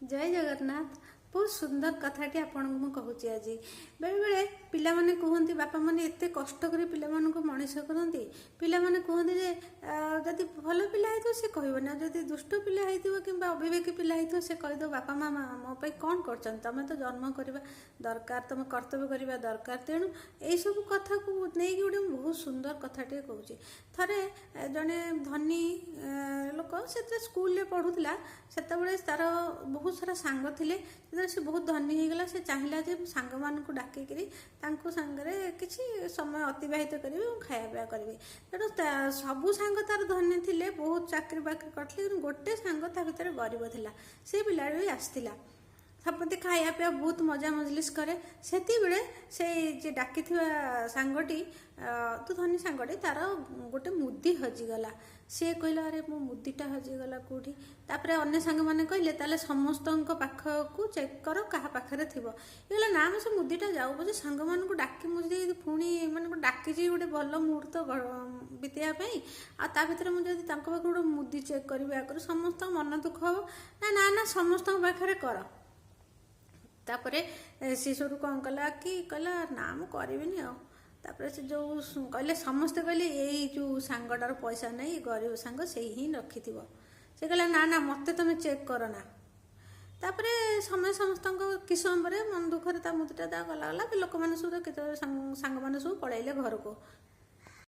जय जगन्नाथ। बहुत सुंदर कथाटी आपन कहूँ आज बेले बेले पिला माने कहते बापा माने एते कष्ट कर पिला मानक मनीष करती पिला माने कहते जे जदि भल पिला है से कहना जदि दुष्ट पिला है कि अविवेकी पिला है से कहीद बापा माँ मो कौन कर तुम तो जन्म करवा दरकार तुम कर्तव्य करवा दरकार तेणु यही सब कथा को नहीं गोटे बहुत सुंदर कथाटे कहूँ थरे जड़े धनी लोक से स्कूल पढ़ुला से तार बहुत सारा सांग थे से बहुत धनी हो गला से चाहिला जे सांग मानक डाकिक सांगे किसी समय अतिबाहित करी खाया पिया करी तेणु सबू सांग तार धनी थे बहुत चाकरी बाकरी करते गोटे सांग ता भर गरीब थिला से पिला भी आसला समते खाया पिया बहुत मजा मजलिस करे से जे डाकी सांगटी तो धनी सांगटी तार गोटे मुदी हजिगला सी कहला अरे मो मुदीटा हजिगला कौटी तापर अन्य सांग मैंने कहले ताले समस्त पाखक चेक कर क्या पाखे थी ये ना मैं से मुदीटा जाऊ पचे सांग मान डाकी मुझे पुणी मैं डाकी गोटे भल मुहूर्त बीतवाई आ भर मुझे पाखे गोटे मुदी चेक करी समस्त मन दुख हम ना ना समस्त पाखे कर तापर सी सब कौन कला कि कहला ना मु करी तापर से जो कहले समस्ते कहले यही जो सांगटार पैसा नहीं गरीब सांग से ही रखि से कहला ना ना मत तुम चेक कर ना तापर समय समस्त कि समय मन दुखरे मुदीटा गला गला लोक मैंने सब सांग मैंने सब पलैले घर को